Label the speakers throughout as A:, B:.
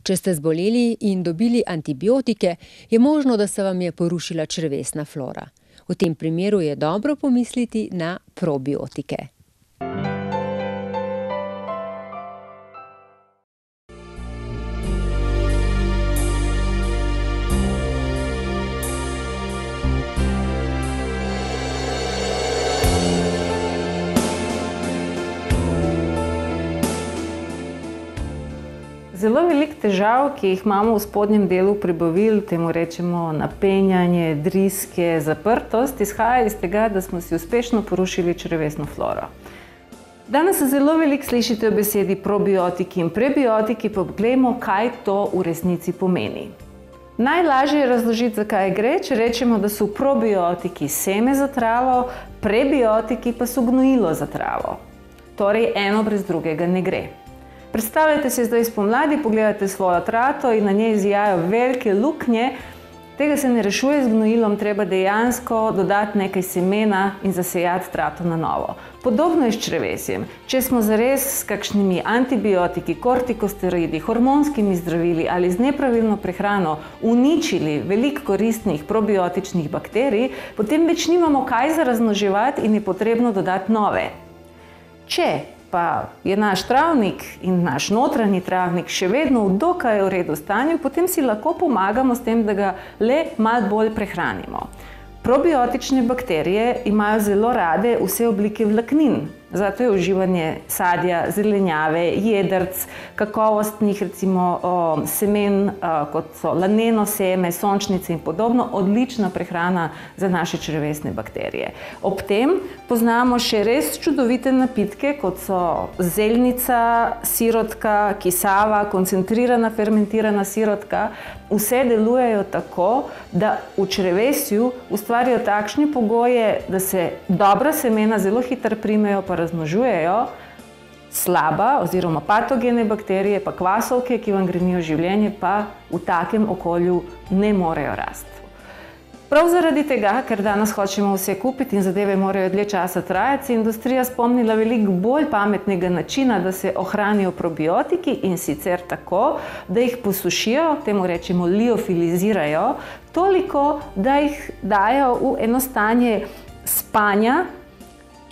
A: Če ste zboleli in dobili antibiotike, je možno, da se vam je porušila črevesna flora. V tem primeru je dobro pomisliti na probiotike.
B: Zelo veliko težav, ki jih imamo v spodnjem delu prebavil, temu rečemo napenjanje, driske, zaprtost, izhaja iz tega, da smo si uspešno porušili črevesno floro. Danes se zelo veliko slišite o besedi probiotiki in prebiotiki, pa poglejmo, kaj to v resnici pomeni. Najlažje je razložiti, zakaj gre, če rečemo, da so probiotiki seme za travo, prebiotiki pa so gnojilo za travo. Torej, eno brez drugega ne gre. Predstavljajte si zdaj spomladi, pogledate svojo trato in na njej zijajo velike luknje. Tega se ne rešuje z gnojilom, treba dejansko dodati nekaj semena in zasejati trato na novo. Podobno je s črevesjem. Če smo zares s kakšnimi antibiotiki, kortikosteroidi, hormonskimi zdravili ali z nepravilno prehrano uničili veliko koristnih probiotičnih bakterij, potem več nimamo kaj za razmnoževati in je potrebno dodati nove. Če pa je naš travnik in naš notranji travnik še vedno v dokaj v redu stanju, potem si lahko pomagamo s tem, da ga le malo bolj prehranimo. Probiotične bakterije imajo zelo rade vse oblike vlaknin, zato je uživanje sadja, zelenjave, jedrc, kakovostnih recimo semen, kot so laneno seme, sončnice in podobno, odlična prehrana za naše črevesne bakterije. Ob tem poznamo še res čudovite napitke, kot so zelnica, sirotka, kisava, koncentrirana fermentirana sirotka. Vse delujejo tako, da v črevesju ustvarijo takšne pogoje, da se dobra semena zelo hitro primejo pa razmnožujejo, slaba oziroma patogene bakterije pa kvasovke, ki vam grenijo življenje, pa v takem okolju ne morejo rasti. Prav zaradi tega, ker danes hočemo vse kupiti in zadeve morajo dlje časa trajati, se je industrija spomnila veliko bolj pametnega načina, da se ohranijo probiotiki, in sicer tako, da jih posušijo, temu rečemo liofilizirajo, toliko, da jih dajo v eno stanje spanja.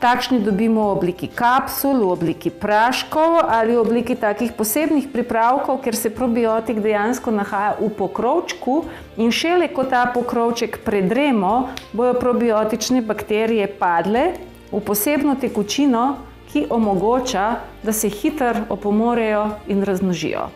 B: Takšni dobimo v obliki kapsul, v obliki praškov ali v obliki takih posebnih pripravkov, ker se probiotik dejansko nahaja v pokrovčku in šele, ko ta pokrovček predremo, bojo probiotične bakterije padle v posebno tekočino, ki omogoča, da se hitro opomorejo in razmnožijo.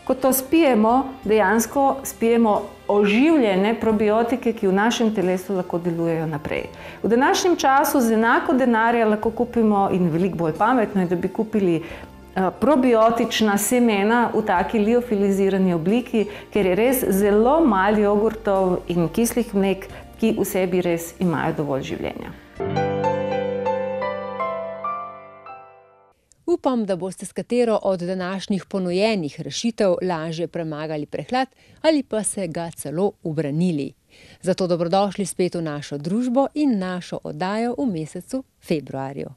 B: Ko to spijemo, dejansko spijemo oživljene probiotike, ki v našem telesu lahko delujejo naprej. V današnjem času z enako denarja lahko kupimo, in veliko bolj pametno je, da bi kupili probiotična semena v taki liofilizirani obliki, ker je res zelo malo jogurtov in kislih mlek, ki v sebi res imajo dovolj življenja.
A: Upam, da boste s katero od današnjih ponujenih rešitev lažje premagali prehlad ali pa se ga celo ubranili. Zato dobrodošli spet v našo družbo in našo oddajo v mesecu februarju.